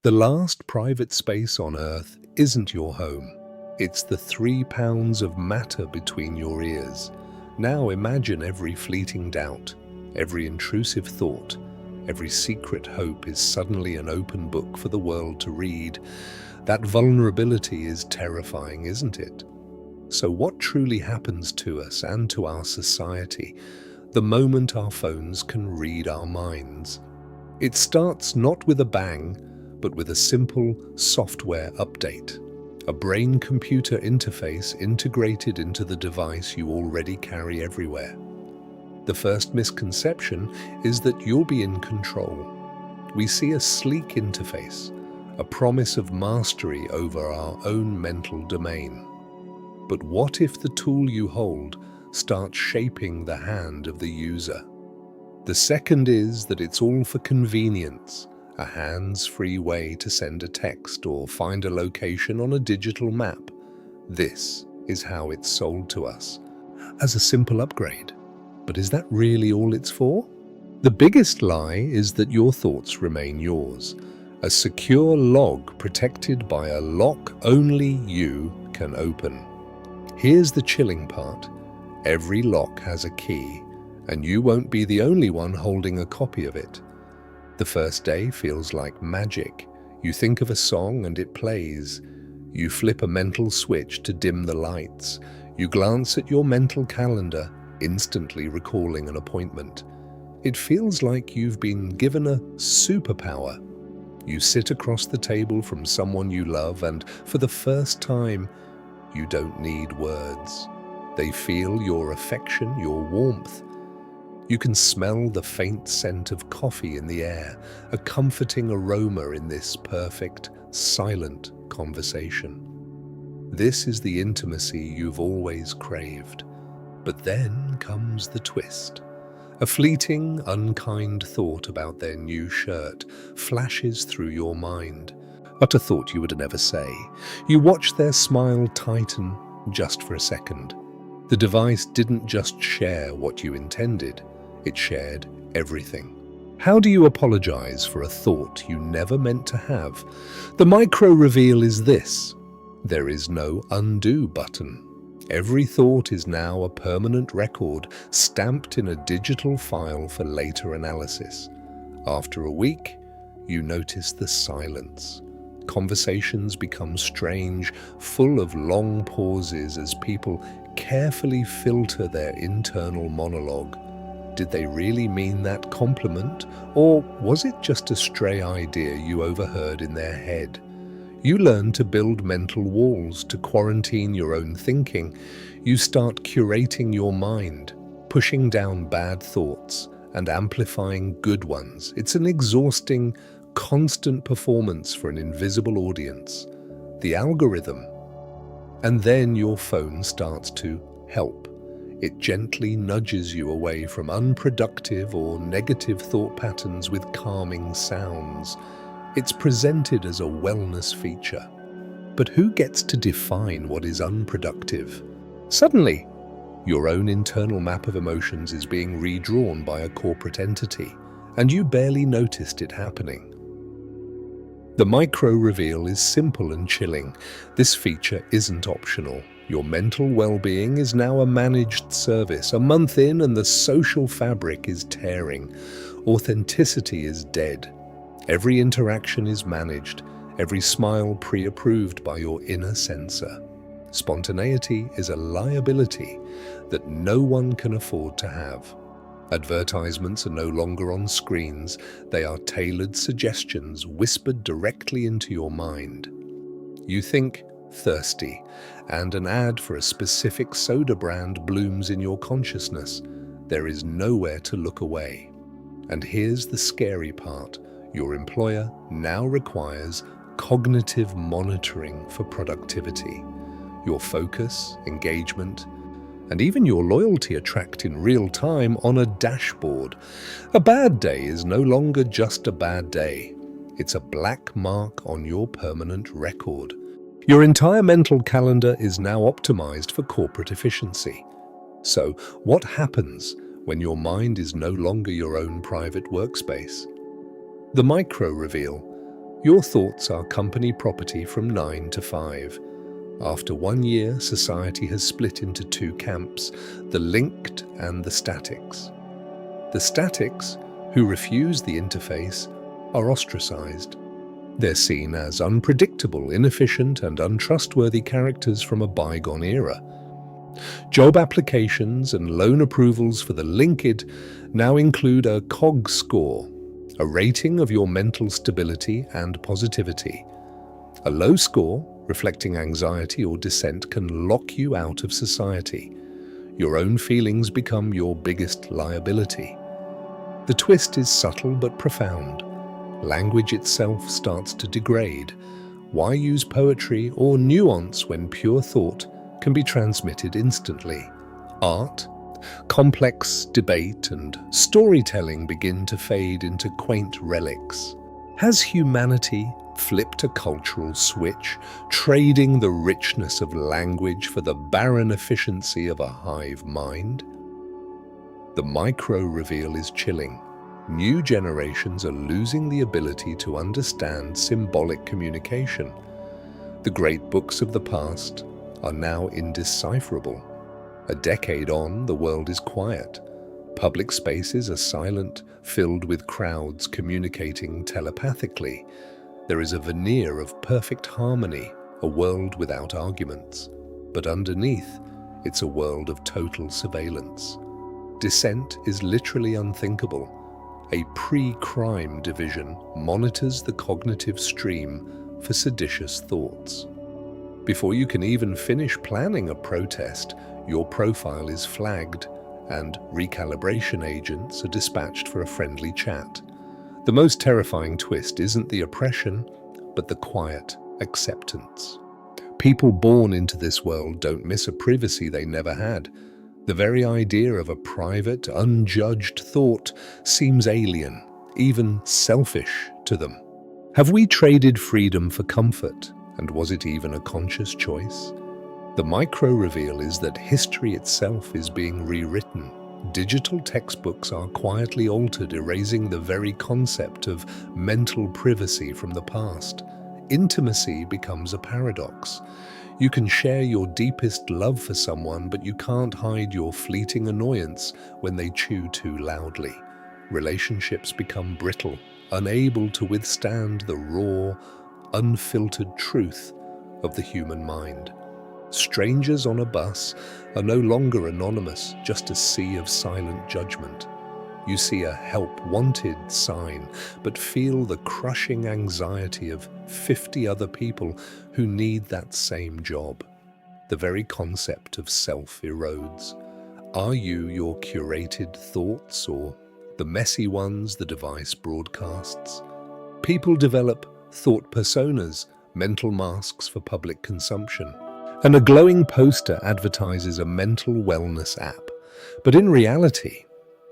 The last private space on Earth isn't your home. It's the 3 pounds of matter between your ears. Now imagine every fleeting doubt, every intrusive thought, every secret hope is suddenly an open book for the world to read. That vulnerability is terrifying, isn't it? So what truly happens to us and to our society the moment our phones can read our minds? It starts not with a bang, but with a simple software update. A brain-computer interface integrated into the device you already carry everywhere. The first misconception is that you'll be in control. We see a sleek interface, a promise of mastery over our own mental domain. But what if the tool you hold starts shaping the hand of the user? The second is that it's all for convenience, a hands-free way to send a text or find a location on a digital map. This is how it's sold to us, as a simple upgrade. But is that really all it's for? The biggest lie is that your thoughts remain yours, a secure log protected by a lock only you can open. Here's the chilling part. Every lock has a key, and you won't be the only one holding a copy of it. The first day feels like magic. You think of a song and it plays. You flip a mental switch to dim the lights. You glance at your mental calendar, instantly recalling an appointment. It feels like you've been given a superpower. You sit across the table from someone you love, and for the first time, you don't need words. They feel your affection, your warmth. You can smell the faint scent of coffee in the air, a comforting aroma in this perfect, silent conversation. This is the intimacy you've always craved. But then comes the twist. A fleeting, unkind thought about their new shirt flashes through your mind. But a thought you would never say. You watch their smile tighten just for a second. The device didn't just share what you intended, it shared everything. How do you apologize for a thought you never meant to have? The micro reveal is this: there is no undo button. Every thought is now a permanent record, stamped in a digital file for later analysis. After a week, you notice the silence. Conversations become strange, full of long pauses as people carefully filter their internal monologue. Did they really mean that compliment, or was it just a stray idea you overheard in their head? You learn to build mental walls to quarantine your own thinking. You start curating your mind, pushing down bad thoughts and amplifying good ones. It's an exhausting, constant performance for an invisible audience, the algorithm. And then your phone starts to help. It gently nudges you away from unproductive or negative thought patterns with calming sounds. It's presented as a wellness feature. But who gets to define what is unproductive? Suddenly, your own internal map of emotions is being redrawn by a corporate entity, and you barely noticed it happening. The micro reveal is simple and chilling. This feature isn't optional. Your mental well-being is now a managed service. A month in and the social fabric is tearing. Authenticity is dead. Every interaction is managed, every smile pre-approved by your inner sensor. Spontaneity is a liability that no one can afford to have. Advertisements are no longer on screens, they are tailored suggestions whispered directly into your mind. You think thirsty, and an ad for a specific soda brand blooms in your consciousness. There is nowhere to look away. And here's the scary part. Your employer now requires cognitive monitoring for productivity. Your focus, engagement, and even your loyalty are tracked in real time on a dashboard. A bad day is no longer just a bad day. It's a black mark on your permanent record. Your entire mental calendar is now optimized for corporate efficiency. So, what happens when your mind is no longer your own private workspace? The micro reveal. Your thoughts are company property from 9 to 5. After 1 year, society has split into two camps, the linked and the statics. The statics, who refuse the interface, are ostracized. They're seen as unpredictable, inefficient, and untrustworthy characters from a bygone era. Job applications and loan approvals for the linked now include a COG score, a rating of your mental stability and positivity. A low score, reflecting anxiety or dissent, can lock you out of society. Your own feelings become your biggest liability. The twist is subtle but profound. Language itself starts to degrade. Why use poetry or nuance when pure thought can be transmitted instantly? Art, complex debate, and storytelling begin to fade into quaint relics. Has humanity flipped a cultural switch, trading the richness of language for the barren efficiency of a hive mind? The micro-reveal is chilling. New generations are losing the ability to understand symbolic communication. The great books of the past are now indecipherable. A decade on, the world is quiet. Public spaces are silent, filled with crowds communicating telepathically. There is a veneer of perfect harmony, a world without arguments. But underneath, it's a world of total surveillance. Dissent is literally unthinkable. A pre-crime division monitors the cognitive stream for seditious thoughts. Before you can even finish planning a protest, your profile is flagged and recalibration agents are dispatched for a friendly chat. The most terrifying twist isn't the oppression, but the quiet acceptance. People born into this world don't miss a privacy they never had. The very idea of a private, unjudged thought seems alien, even selfish to them. Have we traded freedom for comfort, and was it even a conscious choice? The micro-reveal is that history itself is being rewritten. Digital textbooks are quietly altered, erasing the very concept of mental privacy from the past. Intimacy becomes a paradox. You can share your deepest love for someone, but you can't hide your fleeting annoyance when they chew too loudly. Relationships become brittle, unable to withstand the raw, unfiltered truth of the human mind. Strangers on a bus are no longer anonymous, just a sea of silent judgment. You see a help wanted sign, but feel the crushing anxiety of 50 other people who need that same job. The very concept of self erodes. Are you your curated thoughts or the messy ones the device broadcasts? People develop thought personas, mental masks for public consumption. And a glowing poster advertises a mental wellness app. But in reality,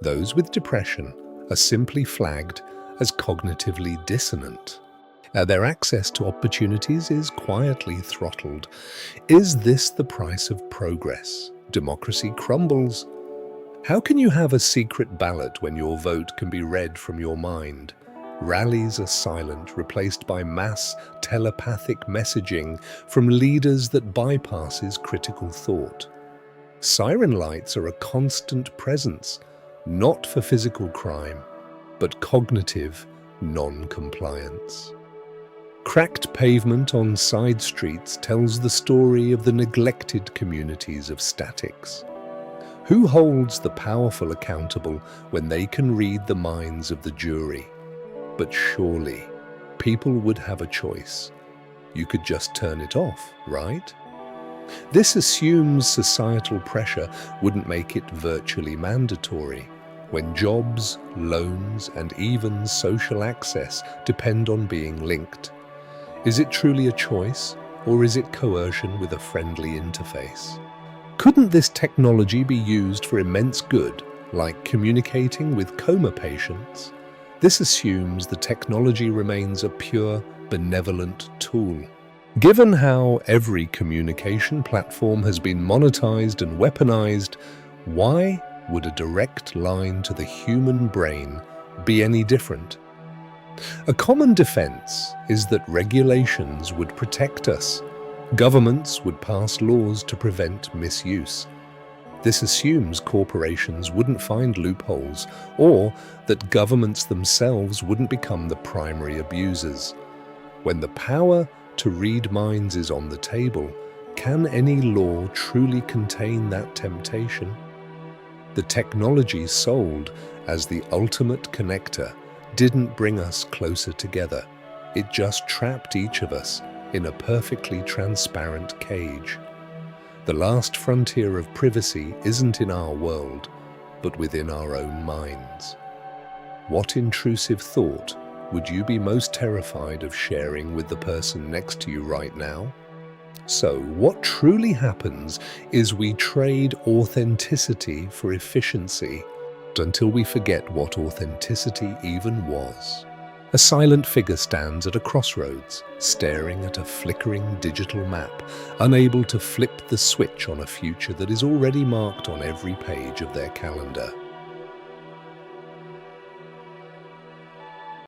those with depression are simply flagged as cognitively dissonant. Their access to opportunities is quietly throttled. Is this the price of progress? Democracy crumbles. How can you have a secret ballot when your vote can be read from your mind? Rallies are silent, replaced by mass telepathic messaging from leaders that bypasses critical thought. Siren lights are a constant presence, not for physical crime, but cognitive non-compliance. Cracked pavement on side streets tells the story of the neglected communities of statics. Who holds the powerful accountable when they can read the minds of the jury? But surely, people would have a choice. You could just turn it off, right? This assumes societal pressure wouldn't make it virtually mandatory, when jobs, loans, and even social access depend on being linked. Is it truly a choice, or is it coercion with a friendly interface? Couldn't this technology be used for immense good, like communicating with coma patients? This assumes the technology remains a pure, benevolent tool. Given how every communication platform has been monetized and weaponized, why would a direct line to the human brain be any different? A common defense is that regulations would protect us. Governments would pass laws to prevent misuse. This assumes corporations wouldn't find loopholes or that governments themselves wouldn't become the primary abusers. When the power to read minds is on the table, can any law truly contain that temptation? The technology sold as the ultimate connector didn't bring us closer together. It just trapped each of us in a perfectly transparent cage. The last frontier of privacy isn't in our world, but within our own minds. What intrusive thought would you be most terrified of sharing with the person next to you right now? So, what truly happens is we trade authenticity for efficiency until we forget what authenticity even was. A silent figure stands at a crossroads, staring at a flickering digital map, unable to flip the switch on a future that is already marked on every page of their calendar.